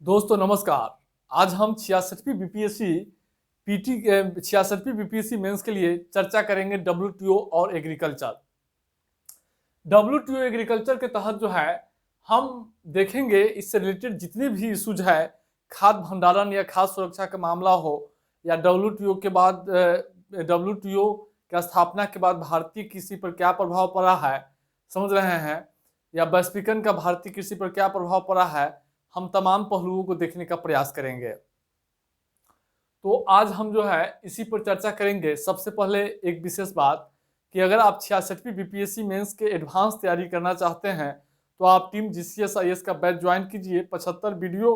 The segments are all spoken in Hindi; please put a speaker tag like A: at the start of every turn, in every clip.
A: दोस्तों नमस्कार। आज हम 66वीं बीपीएससी पीटी 66वीं बीपीएससी मेंस के लिए चर्चा करेंगे डब्ल्यूटीओ और एग्रीकल्चर। डब्ल्यूटीओ एग्रीकल्चर के तहत जो है हम देखेंगे इससे रिलेटेड जितने भी इशूज है, खाद्य भंडारण या खाद्य सुरक्षा का मामला हो, या डब्ल्यूटीओ के बाद डब्ल्यूटीओ की स्थापना के बाद भारतीय कृषि पर क्या प्रभाव पड़ा है, समझ रहे हैं, या वैश्वीकरण का भारतीय कृषि पर क्या प्रभाव पड़ा है, हम तमाम पहलुओं को देखने का प्रयास करेंगे। तो आज हम जो है इसी पर चर्चा करेंगे। सबसे पहले एक विशेष बात कि अगर आप 66वीं बीपीएससी मेंस के एडवांस तैयारी करना चाहते हैं तो आप टीम GCS-IS का बैच ज्वाइन कीजिए। 75 वीडियो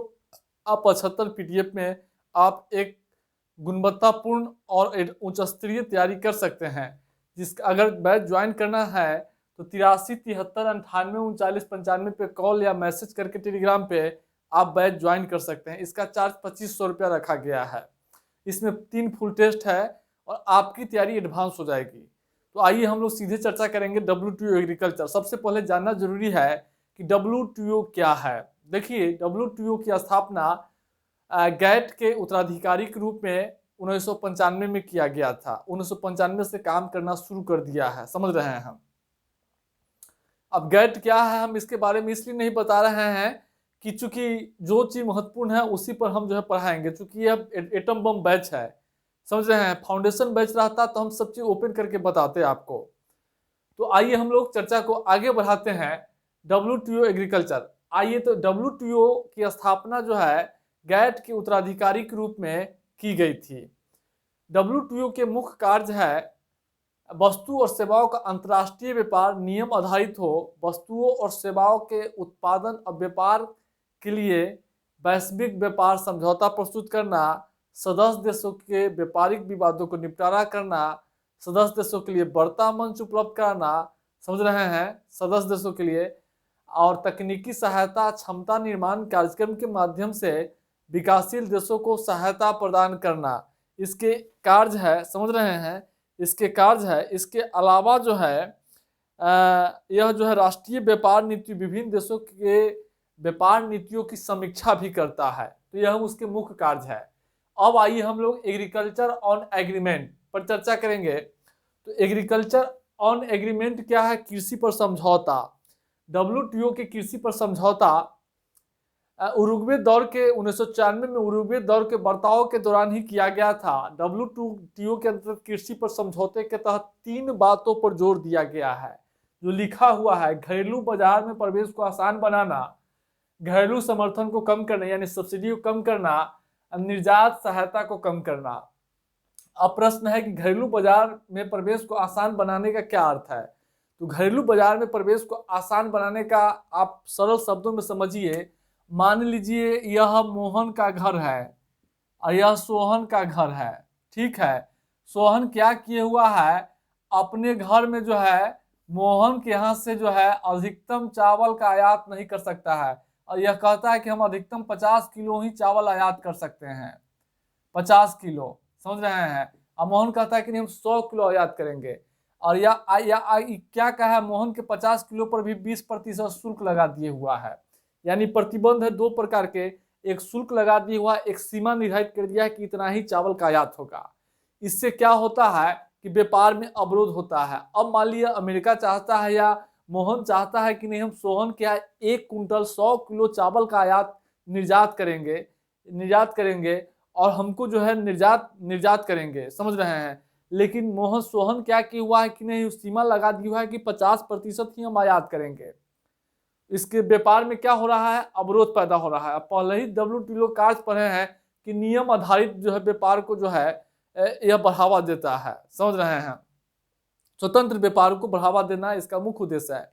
A: आप 75 PDF में आप एक गुणवत्तापूर्ण और उच्च स्तरीय तैयारी कर सकते हैं। अगर बैच ज्वाइन करना है तो 83 73 98 39 95 पे कॉल या मैसेज करके टेलीग्राम पे आप बैच ज्वाइन कर सकते हैं। इसका चार्ज 2500 रुपया रखा गया है। इसमें 3 फुल टेस्ट है और आपकी तैयारी एडवांस हो जाएगी। तो आइए हम लोग सीधे चर्चा करेंगे डब्ल्यूटीओ एग्रीकल्चर। सबसे पहले जानना जरूरी है कि डब्ल्यूटीओ क्या है। देखिए, डब्ल्यूटीओ की स्थापना गैट के उत्तराधिकारी के रूप में 1995 में किया गया था। 1995 से काम करना शुरू कर दिया है, समझ रहे हैं हम। अब गैट क्या है हम इसके बारे में इसलिए नहीं बता रहे हैं कि चूंकि जो चीज महत्वपूर्ण है उसी पर हम जो है पढ़ाएंगे। चूंकि यह एटम बम बैच है, समझ रहे हैं, फाउंडेशन बैच रहता तो हम सब चीज ओपन करके बताते आपको। तो आइए हम लोग चर्चा को आगे बढ़ाते हैं। डब्ल्यूटीओ एग्रीकल्चर, आइए तो डब्ल्यूटीओ की स्थापना जो है गैट के उत्तराधिकारी के रूप में की गई थी। डब्ल्यूटीओ के मुख्य कार्य है वस्तु और सेवाओं का अंतर्राष्ट्रीय व्यापार नियम आधारित हो, वस्तुओं और सेवाओं के उत्पादन और व्यापार के लिए वैश्विक व्यापार समझौता प्रस्तुत करना, सदस्य देशों के व्यापारिक विवादों को निपटारा करना, सदस्य देशों के लिए बढ़ता मंच उपलब्ध कराना, समझ रहे हैं, सदस्य देशों के लिए, और तकनीकी सहायता क्षमता निर्माण कार्यक्रम के माध्यम से विकासशील देशों को सहायता प्रदान करना, इसके कार्य है, समझ रहे हैं, इसके कार्य है। इसके अलावा जो है यह जो है राष्ट्रीय व्यापार नीति विभिन्न देशों के व्यापार नीतियों की समीक्षा भी करता है। तो यह उसके मुख्य कार्य है। अब आइए हम लोग एग्रीकल्चर ऑन एग्रीमेंट पर चर्चा करेंगे। तो एग्रीकल्चर ऑन एग्रीमेंट क्या है? कृषि पर समझौता। डब्ल्यूटीओ के कृषि पर समझौता उरुग्वे दौर के 1994 में उरुग्वे दौर के बर्ताव के दौरान ही किया गया था। डब्ल्यूटीओ के अंतर्गत कृषि पर समझौते के तहत 3 बातों पर जोर दिया गया है जो लिखा हुआ है। घरेलू बाजार में प्रवेश को आसान बनाना, घरेलू समर्थन को कम करना यानी सब्सिडी को कम करना, निर्यात सहायता को कम करना। अब प्रश्न है कि घरेलू बाजार में प्रवेश को आसान बनाने का क्या अर्थ है? तो घरेलू बाजार में प्रवेश को आसान बनाने का आप सरल शब्दों में समझिए। मान लीजिए यह मोहन का घर है और यह सोहन का घर है, ठीक है। सोहन क्या किए हुआ है, अपने घर में जो है मोहन के यहाँ से जो है अधिकतम चावल का आयात नहीं कर सकता है और यह कहता है कि हम अधिकतम 50 किलो ही चावल आयात कर सकते हैं, 50 किलो, समझ रहे हैं। और मोहन कहता है कि नहीं, हम 100 किलो आयात करेंगे। और क्या कहा है, मोहन के 50 किलो पर भी 20% शुल्क लगा दिए हुआ है। यानी प्रतिबंध है 2 प्रकार के, एक शुल्क लगा दिया हुआ, एक सीमा निर्धारित कर दिया है कि इतना ही चावल का आयात होगा। इससे क्या होता है कि व्यापार में अवरोध होता है। अब मान लिया अमेरिका चाहता है या मोहन चाहता है कि नहीं, हम सोहन क्या 1 कुंटल 100 किलो चावल का आयात निर्यात करेंगे और हमको जो है निर्यात करेंगे, समझ रहे हैं। लेकिन मोहन सोहन क्या किया हुआ है कि नहीं, सीमा लगा दी हुआ है कि 50% ही हम आयात करेंगे। इसके व्यापार में क्या हो रहा है, अवरोध पैदा हो रहा है। पहले ही डब्ल्यूटीओ कार्य पढ़े हैं कि नियम आधारित जो है व्यापार को जो है यह बढ़ावा देता है, समझ रहे हैं। स्वतंत्र व्यापार को बढ़ावा देना इसका मुख्य उद्देश्य है।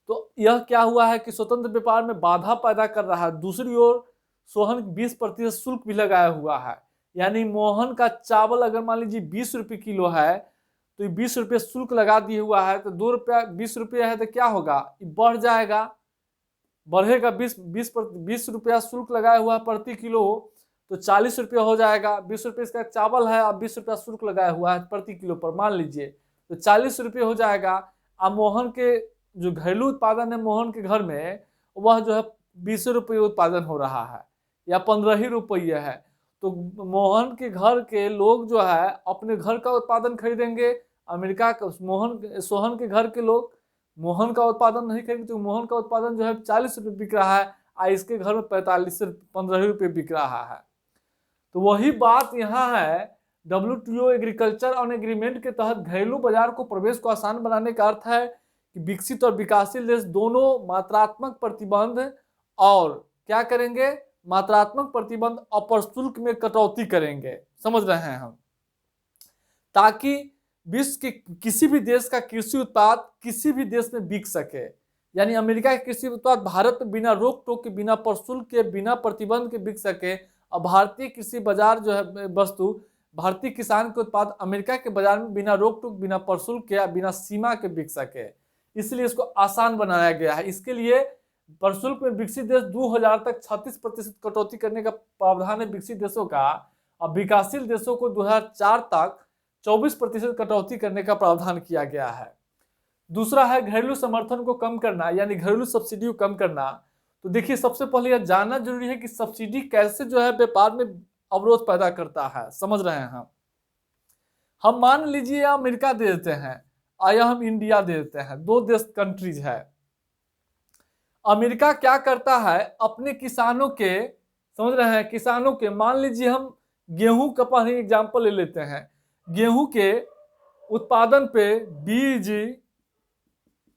A: तो यह क्या हुआ है कि स्वतंत्र व्यापार में बाधा पैदा कर रहा है। दूसरी ओर सोहन 20% शुल्क भी लगाया हुआ है। यानी मोहन का चावल अगर मान लीजिए 20 रुपये किलो है तो 20 रुपये शुल्क लगा दिए हुआ है, तो 2 रुपया 20 रुपये है तो क्या होगा, बढ़ जाएगा, बढ़ेगा। 20 रुपया शुल्क लगाया हुआ है प्रति किलो, तो 40 रुपये हो जाएगा। 20 रुपये इसका चावल है, अब 20 रुपया शुल्क लगाया हुआ है प्रति किलो पर, मान लीजिए, तो 40 रुपये हो जाएगा। अब मोहन के जो घरेलू उत्पादन है मोहन के घर में, वह जो है 20 रुपये उत्पादन हो रहा है। या 15 ही रुपये है, तो मोहन के घर के लोग जो है अपने घर का उत्पादन खरीदेंगे, अमेरिका का सोहन के घर के लोग मोहन का उत्पादन नहीं खरीदेंगे, तो मोहन का उत्पादन जो है 40 रुपये बिक रहा है और इसके घर में 45 से 15 रुपये बिक रहा है। तो वही बात यहाँ है, WTO एग्रीकल्चर ऑन एग्रीमेंट के तहत घरेलू बाजार को प्रवेश को आसान बनाने का अर्थ है कि विकसित और विकासशील देश दोनों मात्रात्मक प्रतिबंध और क्या करेंगे, मात्रात्मक प्रतिबंध और प्रशुल्क में कटौती करेंगे, समझ रहे हैं हम, ताकि विश्व के किसी भी देश का कृषि उत्पाद किसी भी देश में बिक सके। यानी अमेरिका के कृषि उत्पाद भारत में बिना रोक टोक के, बिना प्रशुल्क के, बिना प्रतिबंध के बिक सके, और भारतीय कृषि बाजार जो है वस्तु, भारतीय किसान के उत्पाद अमेरिका के बाजार में बिना रोक टोक, बिना प्रशुल्क के, बिना सीमा के बिक सके। इसलिए इसको आसान बनाया गया है। इसके लिए प्रशुल्क में विकसित देश 2000 तक 36% कटौती करने का प्रावधान है विकसित देशों का, और विकासशील देशों को 2004 तक 24% कटौती करने का प्रावधान किया गया है। दूसरा है घरेलू समर्थन को कम करना, यानी घरेलू सब्सिडी को कम करना। तो देखिए, सबसे पहले यह जानना जरूरी है कि सब्सिडी कैसे जो है व्यापार में अवरोध पैदा करता है, समझ रहे हैं हम मान लीजिए अमेरिका दे देते हैं और हम इंडिया दे देते हैं, दो देश कंट्रीज है। अमेरिका क्या करता है, अपने किसानों के, समझ रहे हैं, किसानों के, मान लीजिए हम गेहूं का पहले एग्जाम्पल ले लेते हैं, गेहूं के उत्पादन पे बीज,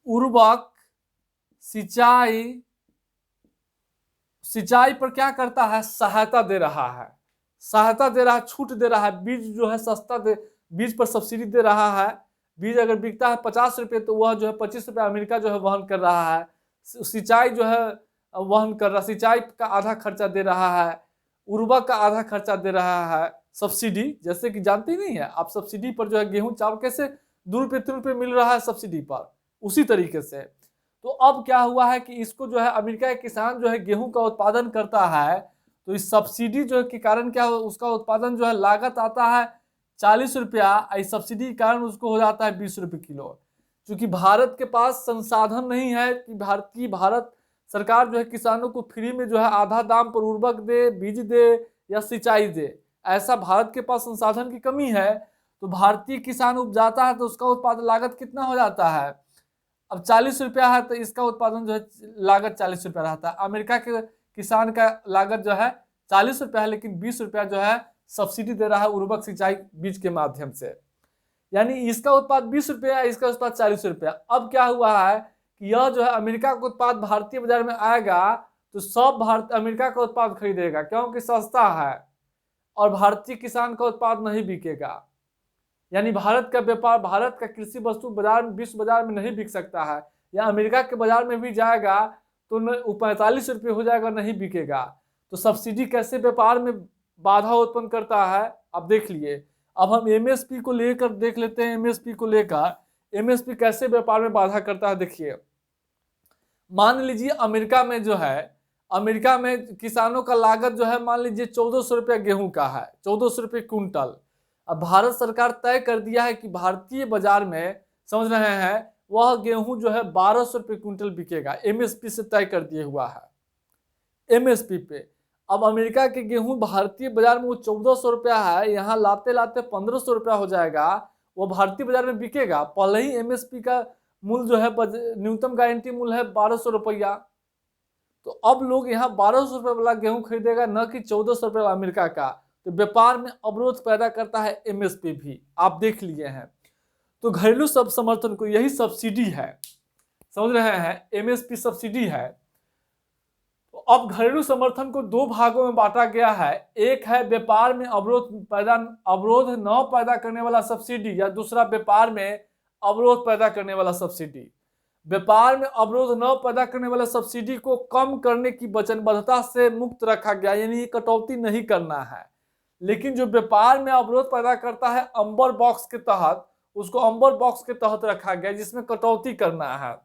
A: उर्वरक, सिंचाई पर क्या करता है, सहायता दे रहा है, छूट दे रहा है, बीज जो है सस्ता दे, बीज पर सब्सिडी दे रहा है। बीज अगर बिकता है 50 रुपये तो वह जो है 25 रुपये अमेरिका जो है वहन कर रहा है। सिंचाई जो है वहन कर रहा, सिंचाई का आधा खर्चा दे रहा है, उर्वरक का आधा खर्चा दे रहा है, सब्सिडी, जैसे कि जानते नहीं है आप, सब्सिडी पर जो है गेहूं चावल कैसे 2 रुपये 3 रुपये मिल रहा है सब्सिडी पर, उसी तरीके से। तो अब क्या हुआ है कि इसको जो है अमेरिका के किसान जो है गेहूं का उत्पादन करता है, तो इस सब्सिडी जो के कारण क्या हो, उसका उत्पादन जो है लागत आता है 40 रुपया, इस सब्सिडी के कारण उसको हो जाता है 20 रुपये किलो। क्योंकि भारत के पास संसाधन नहीं है कि भारत सरकार जो है किसानों को फ्री में जो है आधा दाम पर उर्वरक दे, बीज दे या सिंचाई दे, ऐसा भारत के पास संसाधन की कमी है। तो भारतीय किसान उपजाता है तो उसका उत्पादन लागत कितना हो जाता है, अब 40 रुपया है तो इसका उत्पादन जो है लागत 40 रुपया रहता है। अमेरिका के किसान का लागत जो है 40 रुपया है, लेकिन 20 रुपया जो है सब्सिडी दे रहा है उर्वरक, सिंचाई, बीज के माध्यम से। यानी इसका उत्पाद 20 रुपया, इसका उत्पाद 40 रुपया। अब क्या हुआ है कि यह जो है अमेरिका का उत्पाद भारतीय बाजार में आएगा तो सब अमेरिका का उत्पाद खरीदेगा क्योंकि सस्ता है, और भारतीय किसान का उत्पाद नहीं बिकेगा। यानी भारत का व्यापार, भारत का कृषि वस्तु बाजार में, विश्व बाजार में नहीं बिक सकता है, या अमेरिका के बाजार में भी जाएगा तो 45 रुपये हो जाएगा, नहीं बिकेगा। तो सब्सिडी कैसे व्यापार में बाधा उत्पन्न करता है, अब देख लिए। अब हम एमएसपी को लेकर देख लेते हैं, एमएसपी को लेकर एमएसपी कैसे व्यापार में बाधा करता है। देखिए, मान लीजिए अमेरिका में जो है, अमेरिका में किसानों का लागत जो है मान लीजिए 1400 रुपया गेहूं का है, 1400 रुपये कुंटल। अब भारत सरकार तय कर दिया है कि भारतीय बाजार में, समझ रहे हैं, वह गेहूं जो है 1200 रुपये कुंटल बिकेगा, एमएसपी से तय कर दिया हुआ है, एमएसपी पे। अब अमेरिका के गेहूं भारतीय बाजार में वो 1400 रुपया है, यहाँ लाते लाते 1500 रुपया हो जाएगा, वो भारतीय बाजार में बिकेगा। पहले ही एमएसपी का मूल्य जो है, न्यूनतम गारंटी मूल्य है 1200 रुपया। तो अब लोग यहाँ 1200 रुपये वाला गेहूं खरीदेगा, न कि 1400 रुपये वाला अमेरिका का। तो व्यापार में अवरोध पैदा करता है एमएसपी भी, आप देख लिए हैं। तो घरेलू सब समर्थन को यही सब्सिडी है, समझ रहे हैं, एमएसपी सब्सिडी है। तो अब घरेलू समर्थन को दो भागों में बांटा गया है, एक है व्यापार में अवरोध न पैदा करने वाला सब्सिडी, या दूसरा व्यापार में अवरोध पैदा करने वाला सब्सिडी। व्यापार में अवरोध न पैदा करने वाला सब्सिडी को कम करने की वचनबद्धता से मुक्त रखा गया, यानी कटौती नहीं करना है। लेकिन जो व्यापार में अवरोध पैदा करता है अंबर बॉक्स के तहत, उसको अंबर बॉक्स के तहत रखा गया जिसमें कटौती करना है।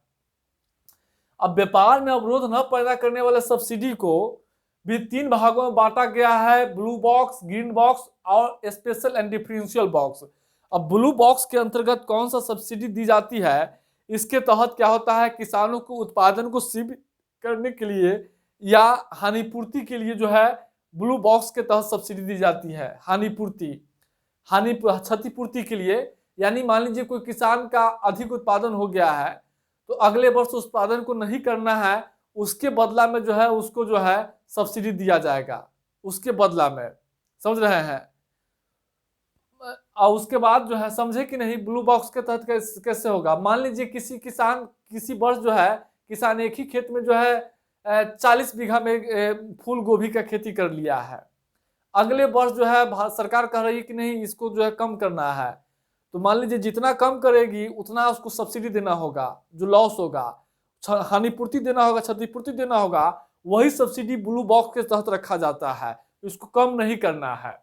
A: अब व्यापार में अवरोध न पैदा करने वाले सब्सिडी को भी 3 भागों में बांटा गया है, ब्लू बॉक्स, ग्रीन बॉक्स और स्पेशल एंड डिफरेंशियल बॉक्स। अब ब्लू बॉक्स के अंतर्गत कौन सा सब्सिडी दी जाती है, इसके तहत क्या होता है, किसानों को उत्पादन को सीमित करने के लिए या हानिपूर्ति के लिए जो है ब्लू बॉक्स के तहत सब्सिडी दी जाती है हानि क्षतिपूर्ति के लिए। यानी मान लीजिए कोई किसान का अधिक उत्पादन हो गया है तो अगले वर्ष उत्पादन को नहीं करना है, उसके बदला में जो है उसको जो है सब्सिडी दिया जाएगा उसके बदला में, समझ रहे हैं। और उसके बाद जो है समझे कि नहीं, ब्लू बॉक्स के तहत कैसे होगा। मान लीजिए किसी वर्ष जो है किसान एक ही खेत में जो है 40 बीघा में फूल गोभी का खेती कर लिया है। अगले वर्ष जो है सरकार कह रही है कि नहीं इसको जो है कम करना है, तो मान लीजिए जितना कम करेगी उतना उसको सब्सिडी देना होगा, जो लॉस होगा हानिपूर्ति देना होगा, क्षतिपूर्ति देना होगा, वही सब्सिडी ब्लू बॉक्स के तहत रखा जाता है, इसको कम नहीं करना है।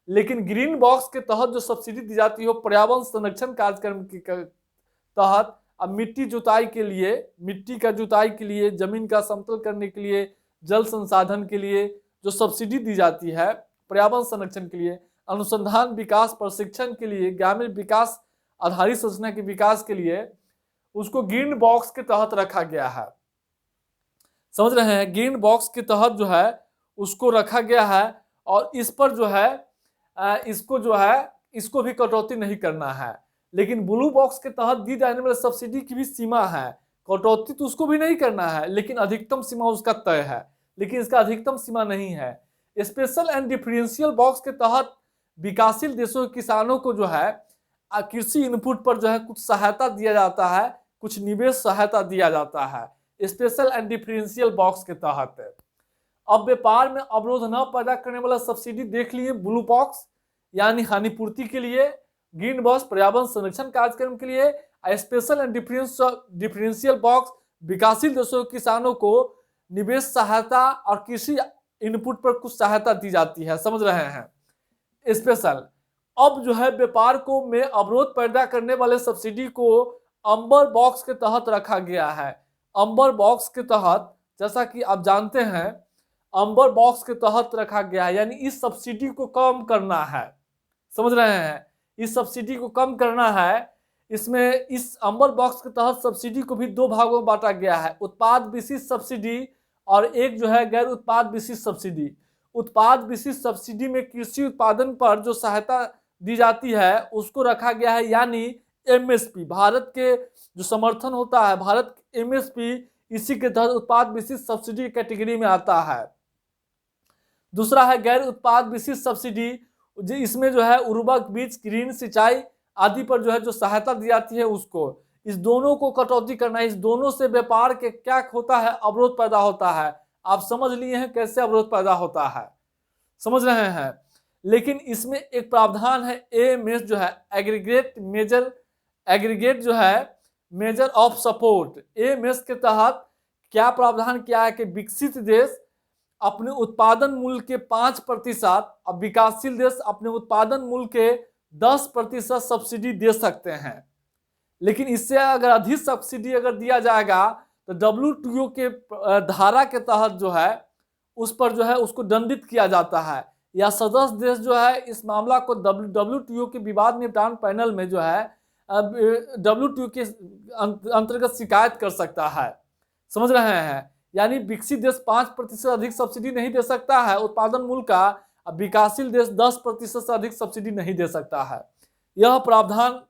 A: लेकिन ग्रीन बॉक्स के तहत जो सब्सिडी दी जाती है पर्यावरण संरक्षण कार्यक्रम के तहत, अब मिट्टी का जुताई के लिए, जमीन का समतल करने के लिए, जल संसाधन के लिए जो सब्सिडी दी जाती है पर्यावरण संरक्षण के लिए, अनुसंधान विकास प्रशिक्षण के लिए, ग्रामीण विकास आधारित संरचना के विकास के लिए, उसको ग्रीन बॉक्स के तहत रखा गया है। समझ रहे हैं, ग्रीन बॉक्स के तहत जो है उसको रखा गया है। और इस पर जो है इसको भी कटौती नहीं करना है। लेकिन ब्लू बॉक्स के तहत दी जाने वाली सब्सिडी की भी सीमा है, कटौती तो उसको भी नहीं करना है, लेकिन अधिकतम सीमा उसका तय है, लेकिन इसका अधिकतम सीमा नहीं है। स्पेशल एंड डिफरेंशियल बॉक्स के तहत विकासशील देशों के किसानों को जो है कृषि इनपुट पर जो है कुछ सहायता दिया जाता है, कुछ निवेश सहायता दिया जाता है स्पेशल एंड डिफरेंशियल बॉक्स के तहत। अब व्यापार में अवरोध न पैदा करने वाला सब्सिडी देख लिए, ब्लू बॉक्स यानी हानिपूर्ति के लिए, ग्रीन बॉक्स पर्यावरण संरक्षण कार्यक्रम के लिए, स्पेशल एंड डिफरेंशियल बॉक्स विकासशील देशों के किसानों को निवेश सहायता और कृषि इनपुट पर कुछ सहायता दी जाती है। समझ रहे हैं। स्पेशल अब जो है व्यापार को में अवरोध पैदा करने वाले सब्सिडी को अंबर बॉक्स के तहत रखा गया है। अंबर बॉक्स के तहत, जैसा कि आप जानते हैं, अंबर बॉक्स के तहत रखा गया है, यानी इस सब्सिडी को कम करना है। समझ रहे हैं, इस सब्सिडी को कम करना है। इसमें इस अंबर बॉक्स के तहत सब्सिडी को भी दो भागों में बांटा गया है, उत्पाद विशिष्ट सब्सिडी और एक जो है गैर उत्पाद विशिष्ट सब्सिडी। उत्पाद विशिष्ट सब्सिडी में कृषि उत्पादन पर जो सहायता दी जाती है उसको रखा गया है, यानी एमएसपी, भारत के जो समर्थन होता है, भारत एमएसपी, इसी के तहत उत्पाद विशिष्ट सब्सिडी कैटेगरी में आता है। दूसरा है गैर उत्पाद विशिष्ट सब्सिडी, इसमें जो है उर्वरक, बीज, ग्रीन सिंचाई आदि पर जो है जो सहायता दी जाती है उसको। इस दोनों को कटौती करना है, इस दोनों से व्यापार के क्या होता है, अवरोध पैदा होता है। आप समझ लिए हैं कैसे अवरोध पैदा होता है, समझ रहे हैं। लेकिन इसमें एक प्रावधान है, एएमएस जो है एग्रीगेट जो है मेजर ऑफ सपोर्ट। एएमएस के तहत क्या प्रावधान किया है कि विकसित देश अपने उत्पादन मूल्य के 5% और विकासशील देश अपने उत्पादन मूल्य के 10% सब्सिडी दे सकते हैं। लेकिन इससे अगर अधिक सब्सिडी अगर दिया जाएगा तो WTO के धारा के तहत जो है उस पर जो है उसको दंडित किया जाता है, या सदस्य देश जो है इस मामला को WTO के विवाद निपटान पैनल में जो है WTO के अंतर्गत शिकायत कर सकता है। समझ रहे हैं, यानी विकसित देश 5% अधिक सब्सिडी नहीं दे सकता है उत्पादन मूल्य का, विकासशील देश 10% से अधिक सब्सिडी नहीं दे सकता है। यह प्रावधान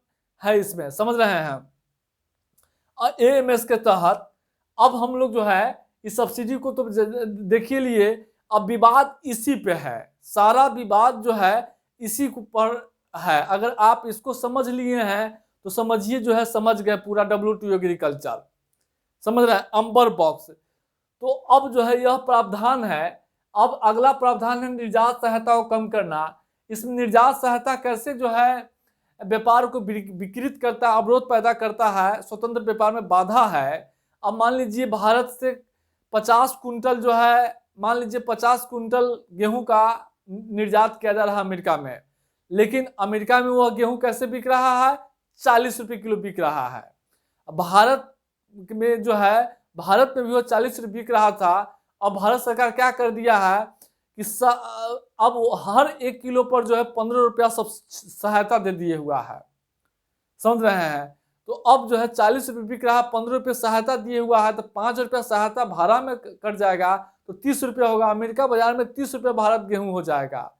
A: है इसमें, समझ रहे हैं। और एएमएस के तहत अब हम लोग जो है इस सब्सिडी को तो देखिए लिए, अब विवाद इसी पे है, सारा विवाद जो है इसी पर है। अगर आप इसको समझ लिए हैं तो समझिए जो है समझ गए पूरा WTO एग्रीकल्चर, समझ रहे हैं। अंबर बॉक्स तो अब जो है यह प्रावधान है। अब अगला प्रावधान है निर्यात सहायता को कम करना। इसमें निर्यात सहायता कैसे जो है व्यापार को विकृत करता है, अवरोध पैदा करता है, स्वतंत्र व्यापार में बाधा है। अब मान लीजिए भारत से 50 कुंटल जो है, मान लीजिए 50 कुंटल गेहूं का निर्यात किया जा रहा है अमेरिका में, लेकिन अमेरिका में वह गेहूं कैसे बिक रहा है, 40 रुपये किलो बिक रहा है। भारत में जो है, भारत में भी वो 40 रुपये बिक रहा था। अब भारत सरकार क्या कर दिया है कि अब हर 1 किलो पर जो है 15 रुपया सब सहायता दे दिए हुआ है, समझ रहे हैं। तो अब जो है 40 रुपये बिक रहा है, 15 रुपये सहायता दिए हुआ है, तो 5 रुपया सहायता भाड़ा में कट जाएगा, तो 30 रुपये होगा। अमेरिका बाजार में 30 रुपये भारत गेहूं हो जाएगा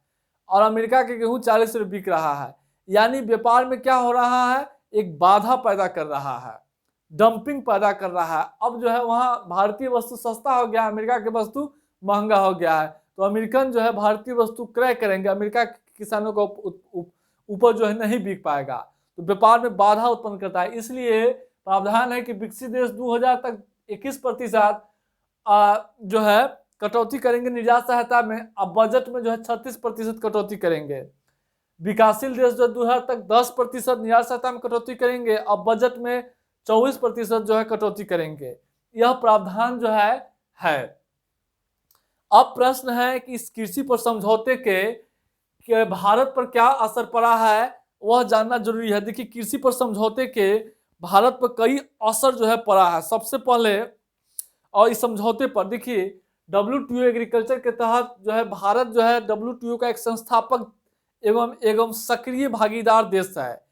A: और अमेरिका के गेहूं 40 रुपये बिक रहा है। यानी व्यापार में क्या हो रहा है, एक बाधा पैदा कर रहा है, डंपिंग पैदा कर रहा है। अब जो है वहां भारतीय वस्तु सस्ता हो गया, अमेरिका की वस्तु महंगा हो गया है, तो अमेरिकन जो है भारतीय वस्तु क्रय करेंगे, अमेरिका के किसानों को ऊपर जो है नहीं बिक पाएगा, तो व्यापार में बाधा उत्पन्न करता है। इसलिए प्रावधान है कि विकसित देश 2000 तक 21% जो है कटौती करेंगे निर्यात सहायता में। अब बजट में जो है 36% कटौती करेंगे। विकासशील देश जो 2000 तक 10% निर्यात सहायता में कटौती करेंगे, अब बजट में 24% जो है कटौती करेंगे। यह प्रावधान जो है। अब प्रश्न है कि इस कृषि पर समझौते के भारत पर क्या असर पड़ा है, वह जानना जरूरी है। देखिए, कृषि पर समझौते के भारत पर कई असर जो है पड़ा है। सबसे पहले, और इस समझौते पर देखिए, WTO एग्रीकल्चर के तहत जो है भारत जो है WTO का एक संस्थापक एवं सक्रिय भागीदार देश है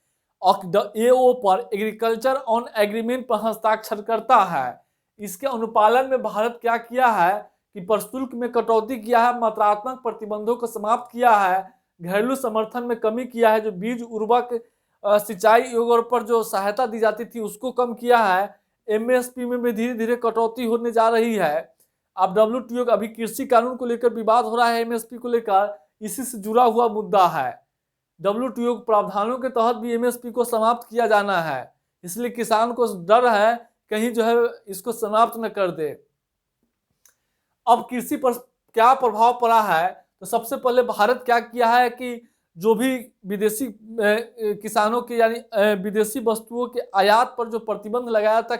A: और AO पर एग्रीकल्चर ऑन एग्रीमेंट पर हस्ताक्षर करता है। इसके अनुपालन में भारत क्या किया है कि प्रशुल्क में कटौती किया है, मात्रात्मक प्रतिबंधों को समाप्त किया है, घरेलू समर्थन में कमी किया है, जो बीज उर्वरक सिंचाई योग्य पर जो सहायता दी जाती थी उसको कम किया है। MSP में भी धीरे धीरे कटौती होने जा रही है। अब WTO का अभी कृषि कानून को लेकर विवाद हो रहा है, MSP को लेकर, इसी से जुड़ा हुआ मुद्दा है। WTO प्रावधानों के तहत भी MSP को समाप्त किया जाना है, इसलिए किसान को डर है कहीं जो है इसको समाप्त न कर दे। अब कृषि पर क्या प्रभाव पड़ा है, तो सबसे पहले भारत क्या किया है कि जो भी विदेशी किसानों के यानी विदेशी वस्तुओं के आयात पर जो प्रतिबंध लगाया था,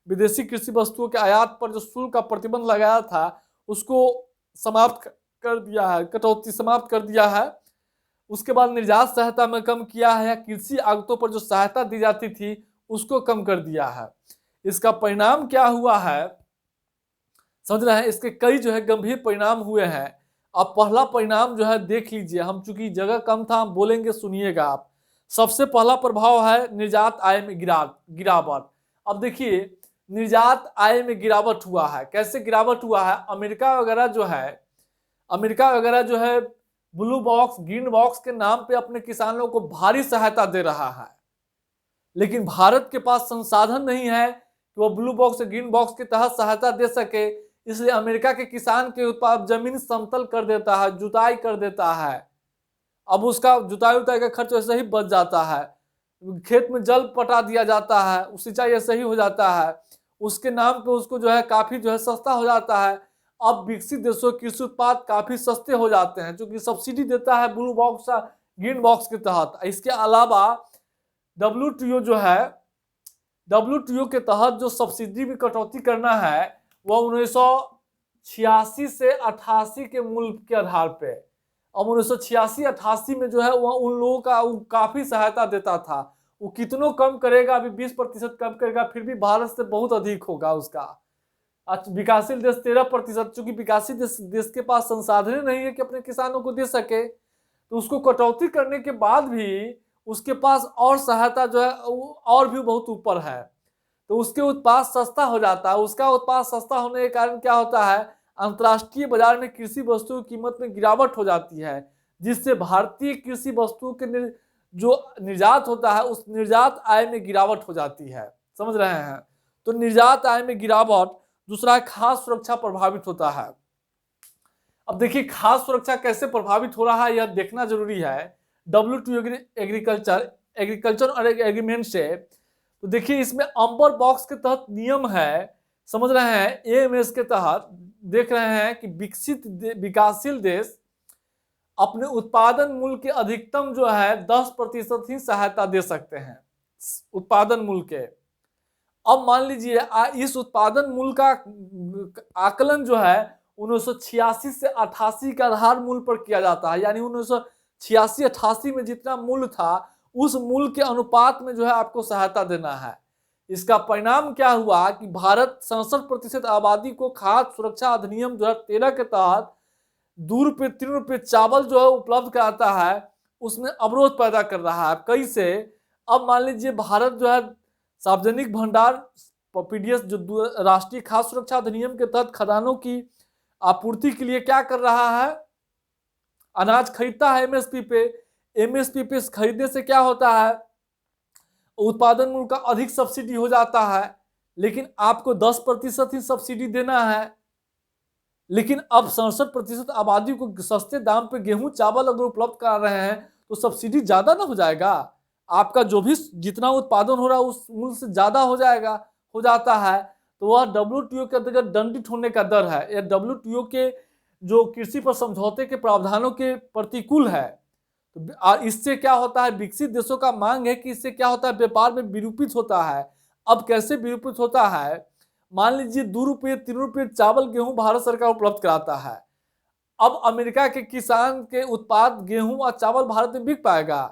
A: विदेशी कृषि वस्तुओं के आयात पर जो शुल्क का प्रतिबंध लगाया था उसको समाप्त कर दिया है, कटौती समाप्त कर दिया है। उसके बाद निर्यात सहायता में कम किया है, कृषि आगतों पर जो सहायता दी जाती थी उसको कम कर दिया है। इसका परिणाम क्या हुआ है समझ रहे हैं, इसके कई जो है गंभीर परिणाम हुए हैं। अब पहला परिणाम जो है देख लीजिए, हम चूंकि जगह कम था हम बोलेंगे, सुनिएगा आप। सबसे पहला प्रभाव है निर्यात आय में गिरावट। अब देखिए, निर्यात आय में गिरावट हुआ है। कैसे गिरावट हुआ है, अमेरिका वगैरह जो है ब्लू बॉक्स ग्रीन बॉक्स के नाम पे अपने किसानों को भारी सहायता दे रहा है, लेकिन भारत के पास संसाधन नहीं है कि वो ब्लू बॉक्स और ग्रीन बॉक्स के तहत सहायता दे सके। इसलिए अमेरिका के किसान के उत्पाद जमीन समतल कर देता है, जुताई कर देता है। अब उसका जुताई का खर्च ऐसे ही बच जाता है, खेत में जल पटा दिया जाता है, सिंचाई ऐसे ही हो जाता है, उसके नाम पे उसको जो है काफी जो है सस्ता हो जाता है। अब विकसित देशों के कृषि उत्पाद काफी सस्ते हो जाते हैं, क्योंकि सब्सिडी देता है ब्लू बॉक्स ग्रीन बॉक्स के तहत। इसके अलावा WTO के तहत जो सब्सिडी में कटौती करना है वह 1986 से 88 के मूल्य के आधार पे। अब 1986-88 में जो है वह उन लोगों का काफी सहायता देता था। वो कितनों कम करेगा, अभी 20% कम करेगा, फिर भी भारत से बहुत अधिक होगा उसका। विकासशील देश 13%, चूंकि विकासशील देश के पास संसाधन नहीं है कि अपने किसानों को दे सके, तो उसको कटौती करने के बाद भी उसके पास और सहायता जो है और भी बहुत ऊपर है, तो उसके उत्पाद सस्ता हो जाता है। उसका उत्पाद सस्ता होने के कारण क्या होता है, अंतर्राष्ट्रीय बाजार में कृषि वस्तुओं की कीमत में गिरावट हो जाती है, जिससे भारतीय कृषि वस्तुओं के जो निर्यात होता है उस निर्यात आय में गिरावट हो जाती है। समझ रहे हैं, तो निर्यात आय में गिरावट। दूसरा, खाद्य सुरक्षा प्रभावित होता है। अब देखिए, खाद्य सुरक्षा कैसे प्रभावित हो रहा है यह देखना जरूरी है। WTO एग्रीकल्चर और एग्रीमेंट से, तो देखिए इसमें अम्बर बॉक्स के तहत नियम है, समझ रहे हैं, AMS के तहत देख रहे हैं कि विकासशील देश अपने उत्पादन मूल्य के अधिकतम जो है 10% ही सहायता दे सकते हैं उत्पादन मूल्य के। अब मान लीजिए इस उत्पादन मूल्य का आकलन जो है 1986 से 88 के आधार मूल्य पर किया जाता है, यानी 1986-88 में जितना मूल्य था उस मूल्य के अनुपात में जो है आपको सहायता देना है। इसका परिणाम क्या हुआ कि भारत 67% आबादी को खाद्य सुरक्षा अधिनियम 2013 के तहत 2 रुपये 3 रुपये चावल जो है उपलब्ध कराता है, उसमें अवरोध पैदा कर रहा है। कैसे, अब मान लीजिए भारत जो है सार्वजनिक भंडार PDS जो राष्ट्रीय खाद्य सुरक्षा अधिनियम के तहत खदानों की आपूर्ति के लिए क्या कर रहा है, अनाज खरीदता है एमएसपी पे। एमएसपी पे खरीदने से क्या होता है, उत्पादन मूल्य का अधिक सब्सिडी हो जाता है, लेकिन आपको 10% ही सब्सिडी देना है। लेकिन अब 67% आबादी को सस्ते दाम पे गेहूं चावल अगर उपलब्ध करा रहे हैं तो सब्सिडी ज्यादा ना हो जाएगा, आपका जो भी जितना उत्पादन हो रहा है उस मूल्य से ज्यादा हो जाता है। तो वह डब्ल्यूटीओ के अंतर्गत दंडित होने का दर है। यह डब्ल्यूटीओ के जो कृषि पर समझौते के प्रावधानों के प्रतिकूल है। तो इससे क्या होता है, विकसित देशों का मांग है कि इससे क्या होता है, व्यापार में विरूपित होता है। अब कैसे विरूपित होता है, मान लीजिए 2 रुपये 3 रुपये चावल गेहूं भारत सरकार उपलब्ध कराता है। अब अमेरिका के किसान के उत्पाद गेहूं और चावल भारत में बिक पाएगा,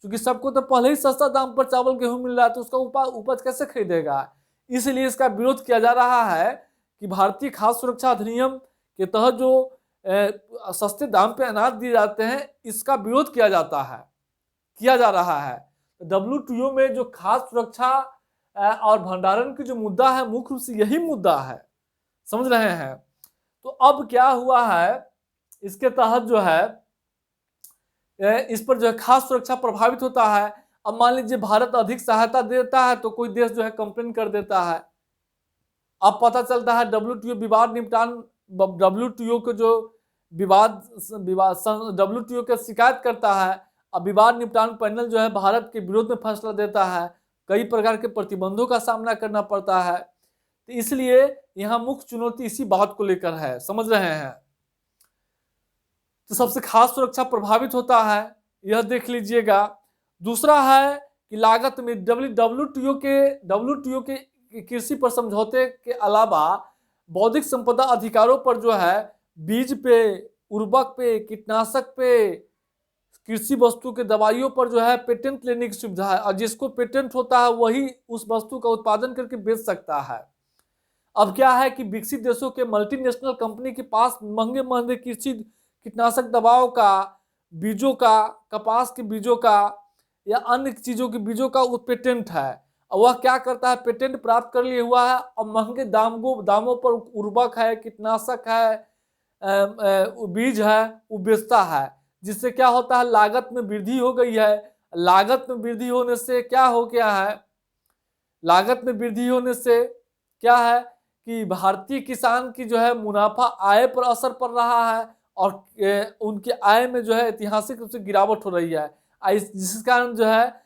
A: क्योंकि सबको तो पहले ही सस्ता दाम पर चावल गेहूं मिल रहा है, तो उसका उपज कैसे खरीदेगा। इसलिए इसका विरोध किया जा रहा है कि भारतीय खाद्य सुरक्षा अधिनियम के तहत जो सस्ते दाम पे अनाज दिए जाते हैं, इसका विरोध किया जा रहा है। डब्ल्यूटीओ में जो खाद्य सुरक्षा और भंडारण की जो मुद्दा है, मुख्य रूप से यही मुद्दा है, समझ रहे हैं। तो अब क्या हुआ है, इसके तहत जो है इस पर जो है खाद्य सुरक्षा प्रभावित होता है। अब मान लीजिए भारत अधिक सहायता देता है तो कोई देश जो है कंप्लेन कर देता है। अब पता चलता है डब्ल्यूटीओ विवाद निपटान, डब्ल्यूटीओ को जो डब्ल्यूटीओ का शिकायत करता है। अब विवाद निपटान पैनल जो है भारत के विरोध में फैसला देता है, कई प्रकार के प्रतिबंधों का सामना करना पड़ता है। तो इसलिए यहाँ मुख्य चुनौती इसी बात को लेकर है, समझ रहे हैं। तो सबसे खास सुरक्षा प्रभावित होता है, यह देख लीजिएगा। दूसरा है कि लागत में डब्ल्यूटीओ के कृषि पर समझौते के अलावा बौद्धिक संपदा अधिकारों पर जो है बीज पे, उर्वरक पे, कीटनाशक पे, कृषि वस्तु के दवाइयों पर जो है पेटेंट लेने की सुविधा है, और जिसको पेटेंट होता है वही उस वस्तु का उत्पादन करके बेच सकता है। अब क्या है कि विकसित देशों के मल्टीनेशनल कंपनी के पास महंगे महंगे कृषि कीटनाशक दवाओं का, बीजों का, कपास के बीजों का या अन्य चीजों के बीजों का पेटेंट है। और वह क्या करता है, पेटेंट प्राप्त कर लिए हुआ है और महंगे दामों पर उर्वरक है, कीटनाशक है, बीज है, वो बेचता है। जिससे क्या होता है, लागत में वृद्धि हो गई है। लागत में वृद्धि होने से क्या हो गया है, लागत में वृद्धि होने से क्या है कि भारतीय किसान की जो है मुनाफा आय पर असर पड़ रहा है और उनके आय में जो है ऐतिहासिक रूप से गिरावट हो रही है। जिस कारण जो है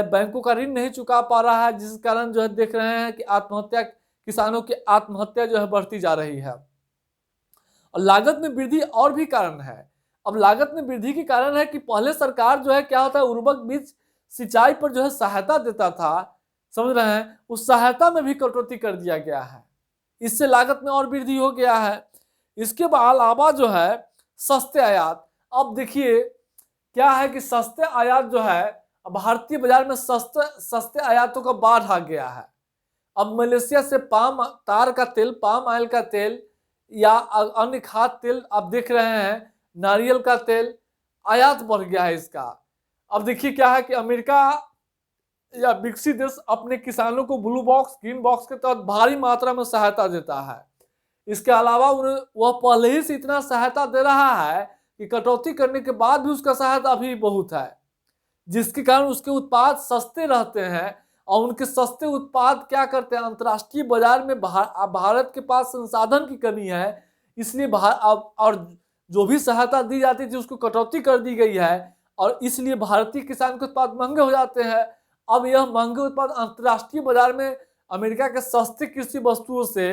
A: बैंकों का ऋण नहीं चुका पा रहा है, जिस कारण जो है देख रहे हैं कि किसानों की आत्महत्या जो है बढ़ती जा रही है। और लागत में वृद्धि और भी कारण है। अब लागत में वृद्धि के कारण है कि पहले सरकार जो है क्या होता है, उर्वरक बीज सिंचाई पर जो है सहायता देता था, समझ रहे हैं, उस सहायता में भी कटौती कर दिया गया है। इससे लागत में और वृद्धि हो गया है। इसके अलावा जो है सस्ते आयात। अब देखिए क्या है कि सस्ते आयात जो है, भारतीय बाजार में सस्ते आयातों का बाढ़ आ गया है। अब मलेशिया से पाम आयल का तेल या अन्य खाद्य तेल आप देख रहे हैं, नारियल का तेल आयात बढ़ गया है इसका। अब देखिए क्या है कि अमेरिका या विकसित देश अपने किसानों को ब्लू बॉक्स, ग्रीन बॉक्स के तहत भारी मात्रा में सहायता देता है। इसके अलावा वह पहले ही से इतना सहायता दे रहा है कि कटौती करने के बाद भी उसका सहायता अभी बहुत है, जिसके कारण उसके उत्पाद सस्ते रहते हैं। और उनके सस्ते उत्पाद क्या करते हैं, अंतर्राष्ट्रीय बाजार में भारत के पास संसाधन की कमी है, इसलिए और जो भी सहायता दी जाती थी उसको कटौती कर दी गई है, और इसलिए भारतीय किसान के उत्पाद महंगे हो जाते हैं। अब यह महंगे उत्पाद अंतर्राष्ट्रीय बाजार में अमेरिका के सस्ते कृषि वस्तुओं से,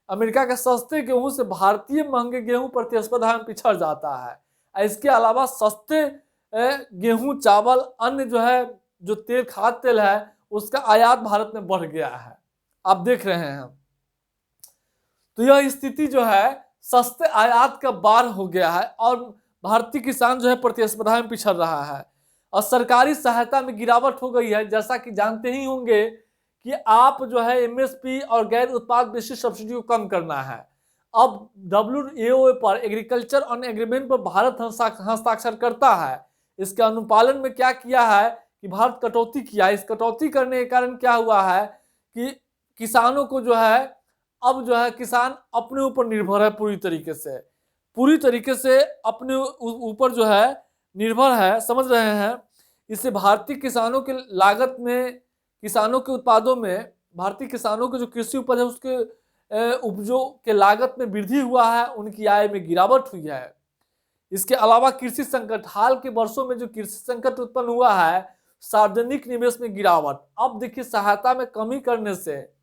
A: अमेरिका के सस्ते गेहूं से भारतीय महंगे गेहूं प्रतिस्पर्धा में पिछड़ जाता है। इसके अलावा सस्ते गेहूं, चावल, अन्य जो है जो तेल, खाद्य तेल है, उसका आयात भारत में बढ़ गया है, आप देख रहे हैं। तो यह स्थिति जो है सस्ते आयात का बाढ़ हो गया है और भारतीय किसान जो है प्रतिस्पर्धा में पिछड़ रहा है और सरकारी सहायता में गिरावट हो गई है। जैसा कि जानते ही होंगे कि आप जो है एमएसपी और गैर उत्पाद विशिष्ट सब्सिडी को कम करना है। अब WAO पर, एग्रीकल्चर ऑन एग्रीमेंट पर भारत हस्ताक्षर करता है। इसके अनुपालन में क्या किया है कि भारत कटौती किया। इस कटौती करने के कारण क्या हुआ है कि किसानों को जो है, अब जो है किसान अपने ऊपर निर्भर है पूरी तरीके से। पूरी तरीके से अपने ऊपर जो है निर्भर है, समझ रहे हैं। इससे भारतीय किसानों के लागत में, किसानों के उत्पादों में, भारतीय किसानों के जो कृषि उपज है उसके उपजों के लागत में वृद्धि हुआ है, उनकी आय में गिरावट हुई है। इसके अलावा कृषि संकट, हाल के वर्षों में जो कृषि संकट उत्पन्न हुआ है, सार्वजनिक निवेश में गिरावट। अब देखिए सहायता में कमी करने से,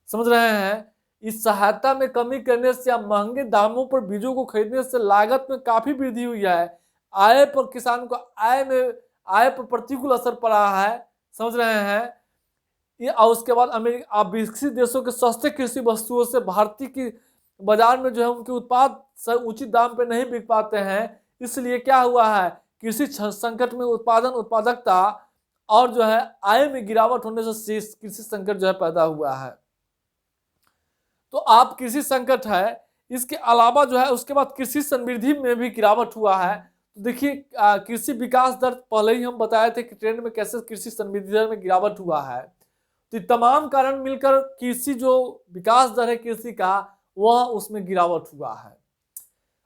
A: समझ रहे हैं, इस सहायता में कमी करने से या महंगे दामों पर बीजों को खरीदने से लागत में काफी वृद्धि हुई है। आय पर, किसान को आय पर प्रतिकूल असर पड़ा है, समझ रहे हैं। ये और उसके बाद अमेरिका, विकसित देशों के सस्ते कृषि वस्तुओं से भारतीय की बाजार में जो है उनके उत्पाद उचित दाम पे नहीं बिक पाते हैं। इसलिए क्या हुआ है, कृषि संकट में उत्पादकता और जो है आय में गिरावट होने से कृषि संकट जो है पैदा हुआ है। तो आप कृषि संकट है, इसके अलावा जो है उसके बाद कृषि समृद्धि में भी गिरावट हुआ है। तो देखिए कृषि विकास दर पहले ही हम बताए थे कि ट्रेंड में कैसे कृषि समृद्धि दर में गिरावट हुआ है। तो तमाम कारण मिलकर कृषि जो विकास दर है कृषि का, वह उसमें गिरावट हुआ है।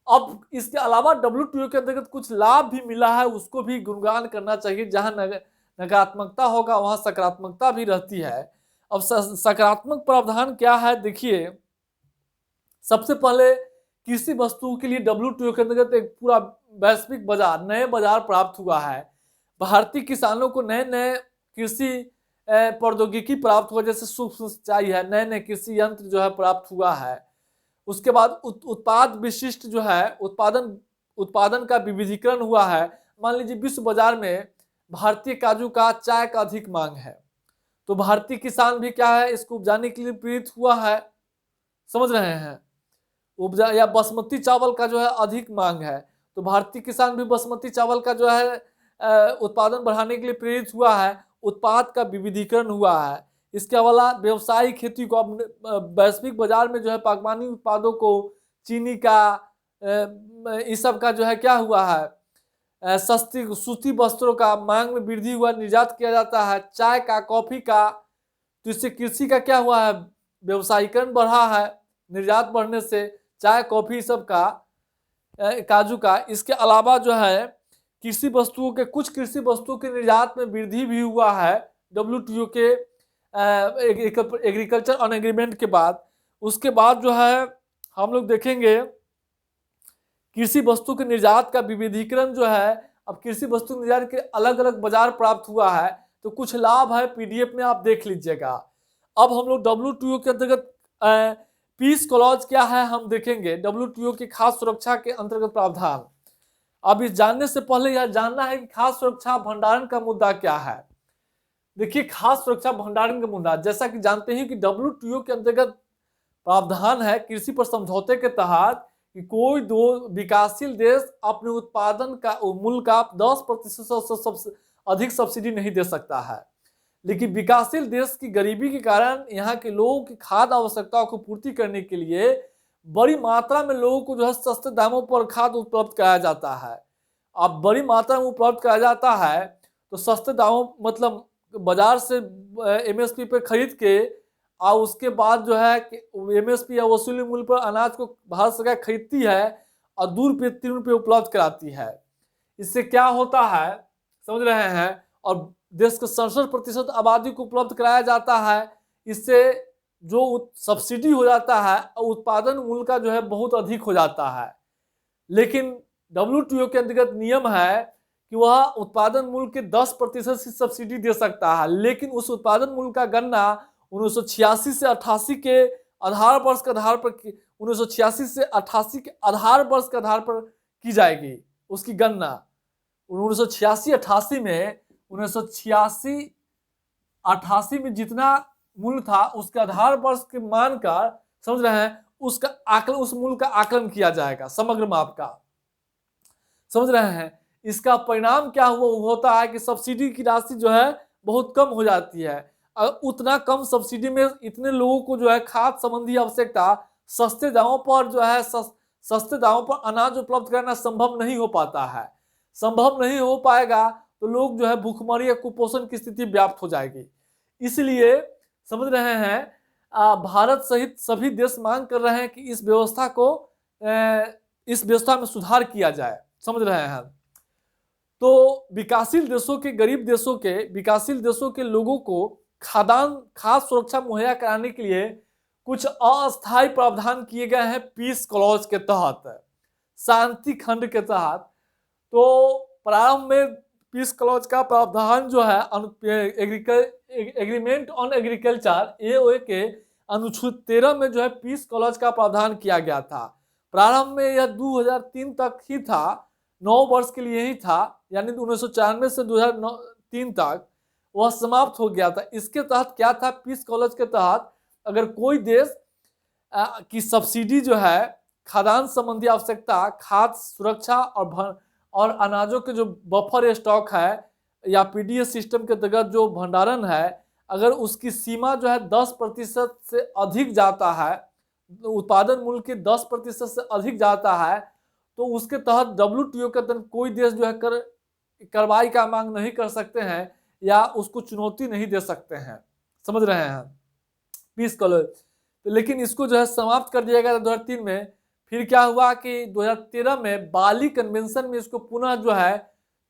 A: अब इसके अलावा WTO के अंतर्गत कुछ लाभ भी मिला है, उसको भी गुणगान करना चाहिए। जहां नकारात्मकता होगा वहां सकारात्मकता भी रहती है। अब सकारात्मक प्रावधान क्या है, देखिए सबसे पहले कृषि वस्तुओं के लिए WTO के अंतर्गत एक पूरा वैश्विक बाजार, नए बाजार प्राप्त हुआ है। भारतीय किसानों को नए नए कृषि प्रौद्योगिकी प्राप्त हुआ, जैसे सूक्ष्म सिंचाई है, नए नए कृषि यंत्र जो है प्राप्त हुआ है। उसके बाद उत्पाद विशिष्ट जो है उत्पादन का विविधीकरण हुआ है। मान लीजिए विश्व बाजार में भारतीय काजू का, चाय का अधिक मांग है, तो भारतीय किसान भी क्या है, इसको उपजाने के लिए प्रेरित हुआ है, समझ रहे हैं। उपजा या बासमती चावल का जो है अधिक मांग है, तो भारतीय किसान भी बासमती चावल का जो है उत्पादन बढ़ाने के लिए प्रेरित हुआ है। उत्पाद का विविधीकरण हुआ है। इसके अलावा व्यवसायिक खेती को अब वैश्विक बाजार में जो है बागवानी उत्पादों को, चीनी का, इस सब का जो है क्या हुआ है, सस्ती सूती वस्त्रों का मांग में वृद्धि हुआ, निर्यात किया जाता है। चाय का, कॉफी का, तो इससे कृषि का क्या हुआ है, व्यवसायीकरण बढ़ा है, निर्यात बढ़ने से चाय, कॉफी सब का, काजू का। इसके अलावा जो है कृषि वस्तुओं के, कुछ कृषि वस्तुओं के निर्यात में वृद्धि भी हुआ है WTO के एग्रीकल्चर ऑन एग्रीमेंट के बाद। उसके बाद जो है हम लोग देखेंगे कृषि वस्तु के निर्यात का विविधीकरण जो है। अब कृषि वस्तु निर्यात के अलग अलग बाजार प्राप्त हुआ है, तो कुछ लाभ है, PDF में आप देख लीजिएगा। अब हम लोग WTO के अंतर्गत पीस क्लॉज क्या है हम देखेंगे, WTO की खास सुरक्षा के अंतर्गत प्रावधान। अब इस जानने से पहले यह जानना है कि खास सुरक्षा भंडारण का मुद्दा क्या है। देखिए खास सुरक्षा भंडारण का मुद्दा, जैसा कि जानते हैं कि WTO के अंतर्गत प्रावधान है कृषि पर समझौते के तहत कि कोई दो विकासशील देश अपने उत्पादन का मूल्य का 10% से अधिक सब्सिडी नहीं दे सकता है। लेकिन विकासशील देश की गरीबी के कारण यहाँ के लोगों की खाद्य आवश्यकताओं को पूर्ति करने के लिए बड़ी मात्रा में लोगों को जो है सस्ते दामों पर खाद्य उपलब्ध कराया जाता है। अब बड़ी मात्रा में उपलब्ध कराया जाता है तो सस्ते दामों, मतलब बाजार से MSP पे खरीद के और उसके बाद जो है MSP या वसूली मूल्य पर अनाज को भारत सरकार खरीदती है और 2 रुपये 3 रुपये उपलब्ध कराती है। इससे क्या होता है, समझ रहे हैं, और देश के 67% आबादी को उपलब्ध कराया जाता है। इससे जो सब्सिडी हो जाता है उत्पादन मूल्य का जो है बहुत अधिक हो जाता है। लेकिन WTO के अंतर्गत नियम है कि वह उत्पादन मूल्य के 10% की सब्सिडी दे सकता है, लेकिन उस उत्पादन मूल्य का गणना 1986 से 88 के आधार वर्ष के आधार पर 1986 से 88 के आधार वर्ष के आधार पर की जाएगी उसकी गणना। 1986-88 में 1986-88 में जितना मूल्य था उसके आधार वर्ष के मानकर, समझ रहे हैं, उसका आकलन, उस मूल्य का आकलन किया जाएगा समग्र माप का, समझ रहे हैं। इसका परिणाम क्या होता है कि सब्सिडी की राशि जो है बहुत कम हो जाती है। उतना कम सब्सिडी में इतने लोगों को जो है खाद्य संबंधी आवश्यकता सस्ते दामों पर जो है सस्ते दामों पर अनाज उपलब्ध कराना संभव नहीं हो पाता है। संभव नहीं हो पाएगा तो लोग जो है भूखमरी या कुपोषण की स्थिति व्याप्त हो जाएगी। इसलिए समझ रहे हैं भारत सहित सभी देश मांग कर रहे हैं कि इस व्यवस्था को इस व्यवस्था में सुधार किया जाए। समझ रहे हैं। तो विकासशील देशों के, गरीब देशों के, विकासशील देशों के लोगों को खाद्य सुरक्षा मुहैया कराने के लिए कुछ अस्थायी प्रावधान किए गए हैं पीस क्लॉज के तहत, शांति खंड के तहत। तो प्रारंभ में पीस क्लॉज का प्रावधान जो है एग्रीमेंट ऑन एग्रीकल्चर एओए के अनुच्छेद 13 में जो है पीस क्लॉज का प्रावधान किया गया था। प्रारंभ में यह 2003 तक ही था, 9 वर्ष के लिए ही था, यानी 1994 से 2003 तक वह समाप्त हो गया था। इसके तहत क्या था, पीस क्लॉज के तहत अगर कोई देश की सब्सिडी जो है खाद्यान्न संबंधी आवश्यकता, खाद्य सुरक्षा और अनाजों के जो बफर स्टॉक है या पीडीएस सिस्टम के तहत जो भंडारण है, अगर उसकी सीमा जो है 10% से अधिक जाता है, उत्पादन मूल्य के 10% से अधिक जाता है, तो उसके तहत WTO के तहत कोई देश जो है कार्रवाई का मांग नहीं कर सकते हैं या उसको चुनौती नहीं दे सकते हैं। समझ रहे हैं पीस क्लॉज। तो लेकिन इसको जो है समाप्त कर दिया गया 2003 में। फिर क्या हुआ कि 2013 में बाली कन्वेंशन में इसको पुनः जो है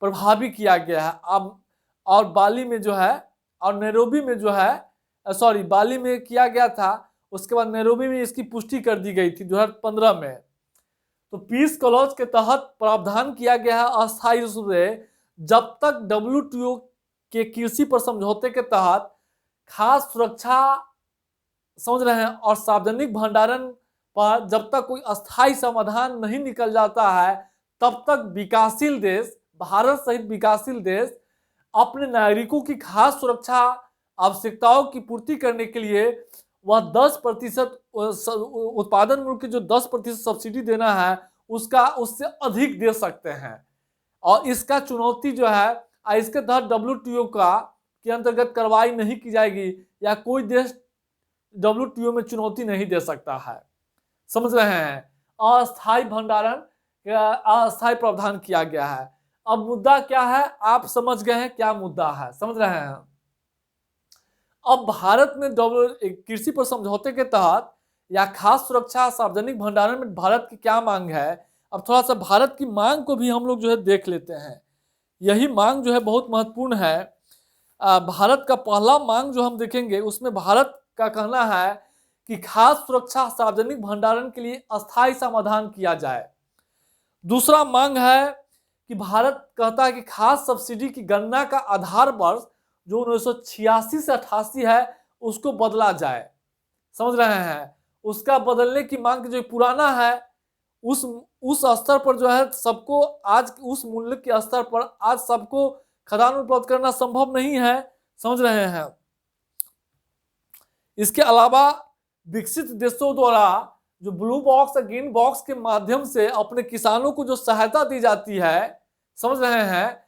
A: प्रभावी किया गया है। अब और बाली में जो है, और नैरोबी में जो है, सॉरी बाली में किया गया था, उसके बाद नैरोबी में इसकी पुष्टि कर दी गई थी 2015 में। तो पीस क्लॉज के तहत प्रावधान किया गया है अस्थायी रूप से, जब तक WTO के कृषि पर समझौते के तहत खाद्य सुरक्षा, समझ रहे हैं, और सार्वजनिक भंडारण पर जब तक कोई अस्थायी समाधान नहीं निकल जाता है, तब तक विकासशील देश, भारत सहित विकासशील देश अपने नागरिकों की खाद्य सुरक्षा आवश्यकताओं की पूर्ति करने के लिए वह 10% उत्पादन मूल्य की जो 10% सब्सिडी देना है उसका उससे अधिक दे सकते हैं। और इसका चुनौती जो है, इसके तहत WTO के अंतर्गत कार्रवाई नहीं की जाएगी या कोई देश WTO में चुनौती नहीं दे सकता है। समझ रहे हैं। अस्थायी भंडारण, अस्थायी प्रावधान किया गया है। अब मुद्दा क्या है, आप समझ गए हैं क्या मुद्दा है, समझ रहे हैं। अब भारत में कृषि पर समझौते के तहत या खाद्य सुरक्षा सार्वजनिक भंडारण में भारत की क्या मांग है। अब थोड़ा सा भारत की मांग को भी हम लोग जो है देख लेते हैं। यही मांग जो है बहुत महत्वपूर्ण है। भारत का पहला मांग जो हम देखेंगे उसमें भारत का कहना है कि खाद्य सुरक्षा सार्वजनिक भंडारण के लिए अस्थायी समाधान किया जाए। दूसरा मांग है कि भारत कहता है कि खाद्य सब्सिडी की गणना का आधार वर्ष जो 1986 से 88 है उसको बदला जाए। समझ रहे हैं। उसका बदलने की मांग जो पुराना है उस स्तर पर जो है सबको आज उस मूल्य के स्तर पर आज सबको खाद्यान्न उपलब्ध करना संभव नहीं है। समझ रहे हैं। इसके अलावा विकसित देशों द्वारा जो ब्लू बॉक्स और ग्रीन बॉक्स के माध्यम से अपने किसानों को जो सहायता दी जाती है, समझ रहे हैं,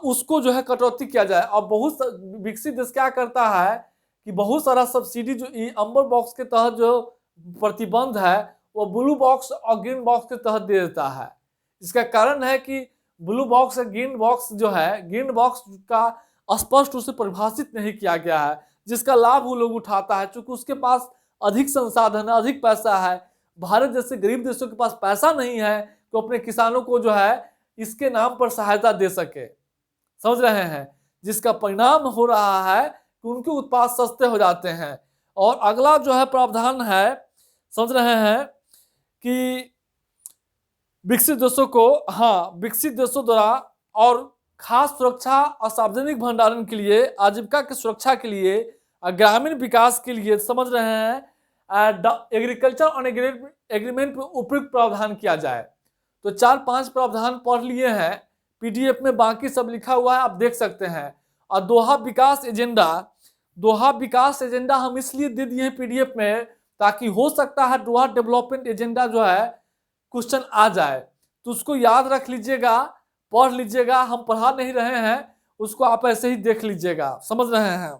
A: उसको जो है कटौती किया जाए। और बहुत विकसित देश क्या करता है कि बहुत सारा सब्सिडी जो अम्बर बॉक्स के तहत जो प्रतिबंध है वो ब्लू बॉक्स और ग्रीन बॉक्स के तहत दे देता है। इसका कारण है कि ब्लू बॉक्स और ग्रीन बॉक्स जो है, ग्रीन बॉक्स का स्पष्ट रूप से परिभाषित नहीं किया गया है, जिसका लाभ वो लोग उठाता है। चूंकि उसके पास अधिक संसाधन है, अधिक पैसा है। भारत जैसे गरीब देशों के पास पैसा नहीं है तो अपने किसानों को जो है इसके नाम पर सहायता दे सके। समझ रहे हैं। जिसका परिणाम हो रहा है कि उनके उत्पाद सस्ते हो जाते हैं। और अगला जो है प्रावधान है, समझ रहे हैं, कि विकसित देशों को, विकसित देशों द्वारा और खाद्य सुरक्षा और सार्वजनिक भंडारण के लिए, आजीविका की सुरक्षा के लिए, ग्रामीण विकास के लिए, समझ रहे हैं, एग्रीकल्चर ऑन एग्रीमेंट में उपयुक्त प्रावधान किया जाए। तो 4-5 प्रावधान पढ़ लिए हैं PDF में, बाकी सब लिखा हुआ है, आप देख सकते हैं। और दोहा विकास एजेंडा हम इसलिए दे दिए हैं PDF में ताकि हो सकता है दोहा डेवलपमेंट एजेंडा जो है क्वेश्चन आ जाए, तो उसको याद रख लीजिएगा, पढ़ लीजिएगा। हम पढ़ा नहीं रहे हैं, उसको आप ऐसे ही देख लीजिएगा। समझ रहे हैं।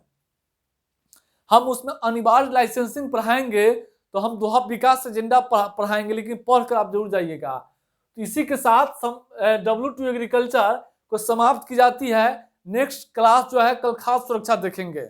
A: हम उसमें अनिवार्य लाइसेंसिंग पढ़ाएंगे तो हम दोहा विकास एजेंडा पढ़ाएंगे, लेकिन पढ़कर आप जरूर जाइएगा। तो इसी के साथ WTO एग्रीकल्चर को समाप्त की जाती है। नेक्स्ट क्लास जो है कल खाद्य सुरक्षा देखेंगे।